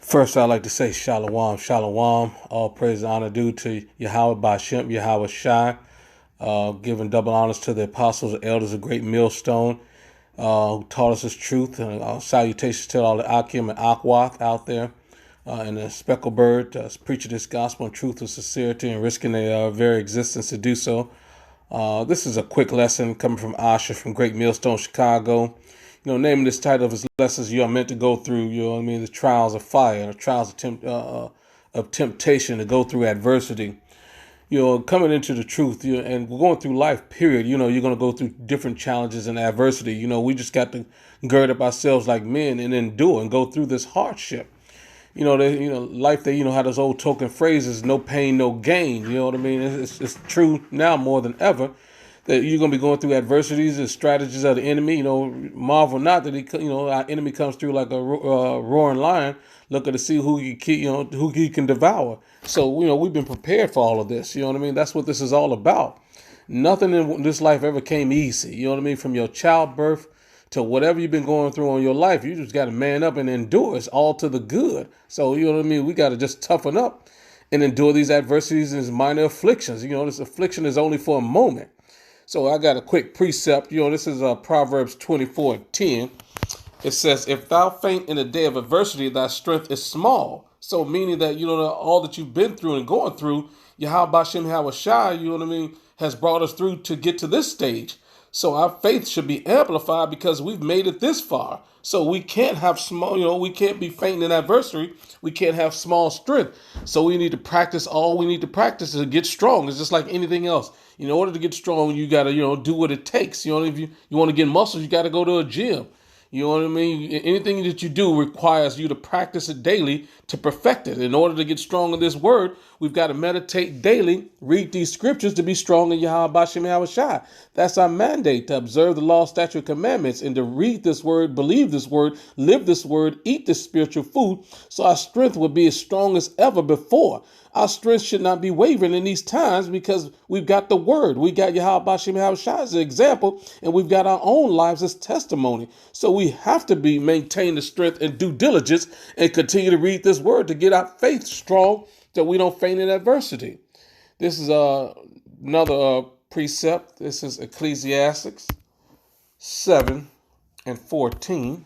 First, I'd like to say Shalom, Shalom. All praise and honor due to Yahweh Bashem, Yahweh Shai. Giving double honors to the apostles and elders of Great Millstone who taught us His truth. Salutations to all the Akim and Akwath out there and the speckled bird preaching this gospel in truth with sincerity and risking their very existence to do so. This is a quick lesson coming from Asher from Great Millstone, Chicago. Naming this title of his lessons, you are meant to go through, the trials of fire, the trials of temptation, to go through adversity. Coming into the truth, and we're going through life, period. You're going to go through different challenges and adversity. We just got to gird up ourselves like men and endure and go through this hardship. Life, how those old token phrases, no pain, no gain. You know what I mean? It's true now more than ever that you're going to be going through adversities and strategies of the enemy. Marvel not that our enemy comes through like a roaring lion, looking to see who he can devour. So, we've been prepared for all of this. You know what I mean? That's what this is all about. Nothing in this life ever came easy. You know what I mean? From your childbirth to whatever you've been going through in your life, you just got to man up and endure. It's all to the good. So, you know what I mean? We got to just toughen up and endure these adversities and these minor afflictions. This affliction is only for a moment. So I got a quick precept. This is Proverbs 24:10. It says, if thou faint in the day of adversity, thy strength is small. So meaning that, all that you've been through and going through, Yahweh Bashem Yahweh Shai, has brought us through to get to this stage. So our faith should be amplified because we've made it this far. So we can't have small, we can't be faint in adversity. We can't have small strength. So we need to practice all we need to practice to get strong. It's just like anything else. In order to get strong, you got to, do what it takes. If you want to get muscles, you got to go to a gym. You know what I mean? Anything that you do requires you to practice it daily to perfect it. In order to get strong in this word, we've got to meditate daily, read these scriptures to be strong in Yahweh Bashem Yahweh Shai. That's our mandate, to observe the law, statute, commandments, and to read this word, believe this word, live this word, eat this spiritual food, so our strength will be as strong as ever before. Our strength should not be wavering in these times because we've got the word. We got Yahweh Bashem Yahweh Shai as an example, and we've got our own lives as testimony. So we have to maintain the strength and due diligence and continue to read this word to get our faith strong so we don't faint in adversity. This is another precept. This is Ecclesiastes 7:14.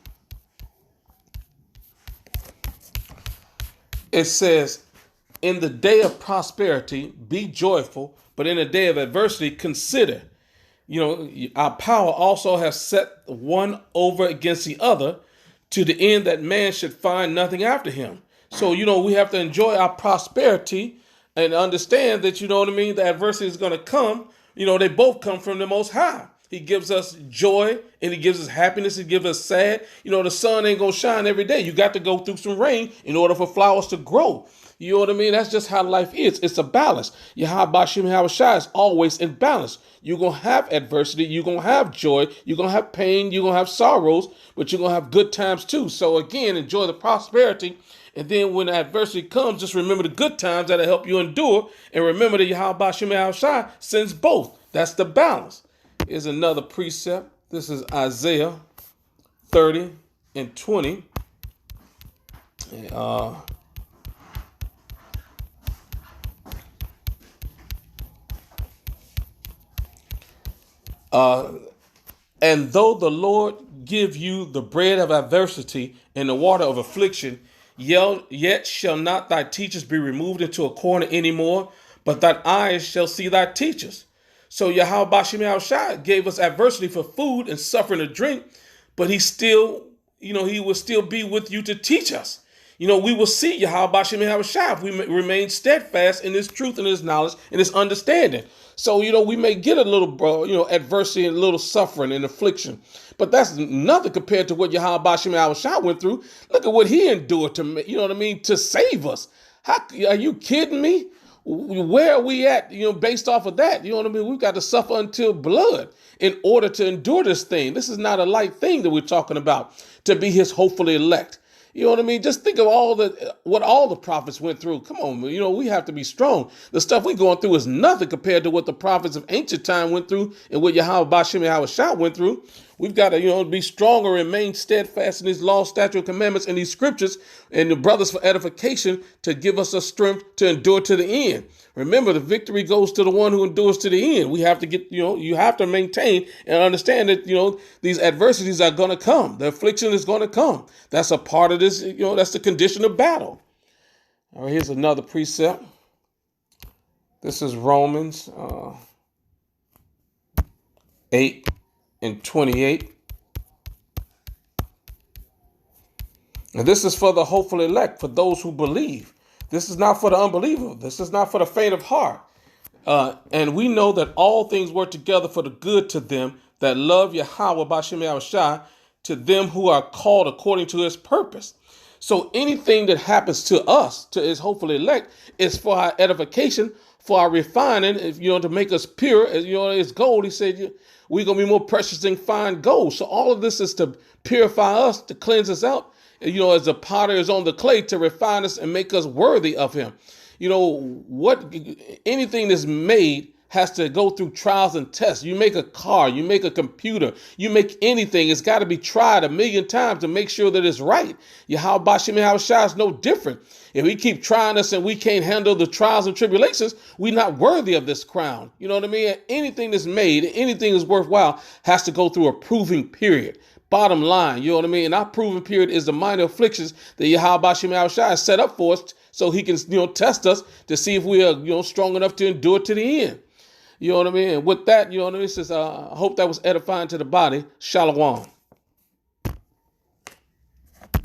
It says, in the day of prosperity, be joyful, but in the day of adversity, consider. Our power also has set one over against the other to the end that man should find nothing after him. So, we have to enjoy our prosperity and understand that, the adversity is going to come. They both come from the Most High. He gives us joy and he gives us happiness. He gives us sad. The sun ain't going to shine every day. You got to go through some rain in order for flowers to grow. You know what I mean? That's just how life is. It's a balance. Yahweh Bashem Yahweh Shai is always in balance. You're going to have adversity. You're going to have joy. You're going to have pain. You're going to have sorrows, but you're going to have good times too. So again, enjoy the prosperity. And then when adversity comes, just remember the good times that'll help you endure. And remember that Yahweh Bashem Yahweh Shai sends both. That's the balance. Here's another precept. This is Isaiah 30:20. And though the Lord give you the bread of adversity and the water of affliction, yet shall not thy teachers be removed into a corner anymore, but thine eyes shall see thy teachers. So Yahweh Bashem Yahweh Shai gave us adversity for food and suffering to drink, but he still, he will still be with you to teach us. We will see Yahweh Bashem Yahweh Shai if we remain steadfast in this truth and this knowledge and this understanding. So, we may get a little, adversity and a little suffering and affliction, but that's nothing compared to what Yahweh Bashem Yahweh Shai went through. Look at what he endured to save us. Are you kidding me? Where are we at, based off of that? We've got to suffer until blood in order to endure this thing. This is not a light thing that we're talking about, to be his hopefully elect. You know what I mean? Just think of what all the prophets went through. Come on, we have to be strong. The stuff we're going through is nothing compared to what the prophets of ancient time went through and what Yahweh Bashem Yahweh Shai went through. We've got to, be strong and remain steadfast in these laws, statutes, commandments, and these scriptures, and the brothers for edification to give us a strength to endure to the end. Remember, the victory goes to the one who endures to the end. We have to get, you have to maintain and understand that, these adversities are going to come. The affliction is going to come. That's a part of this, that's the condition of battle. All right, here's another precept. This is Romans 8:28. And this is for the hopeful elect, for those who believe. This is not for the unbeliever. This is not for the faint of heart. And we know that all things work together for the good to them that love Yahweh B'Shem Yahushua, to them who are called according to his purpose. So anything that happens to us, to his hopeful elect, is for our edification, for our refining, to make us pure. As gold, he said, we're going to be more precious than fine gold. So all of this is to purify us, to cleanse us out, as the potter is on the clay, to refine us and make us worthy of him. Anything that's made has to go through trials and tests. You make a car, you make a computer, you make anything. It's got to be tried 1,000,000 times to make sure that it's right. Yahweh B'Shem Yahushua is no different. If we keep trying us and we can't handle the trials and tribulations, we're not worthy of this crown. You know what I mean? Anything that's made, anything that's worthwhile has to go through a proving period. Bottom line, you know what I mean? And our proving period is the minor afflictions that Yahweh B'Shem Yahushua has set up for us, so he can, test us to see if we are, strong enough to endure to the end. You know what I mean? And with that, it says, I hope that was edifying to the body. Shalom.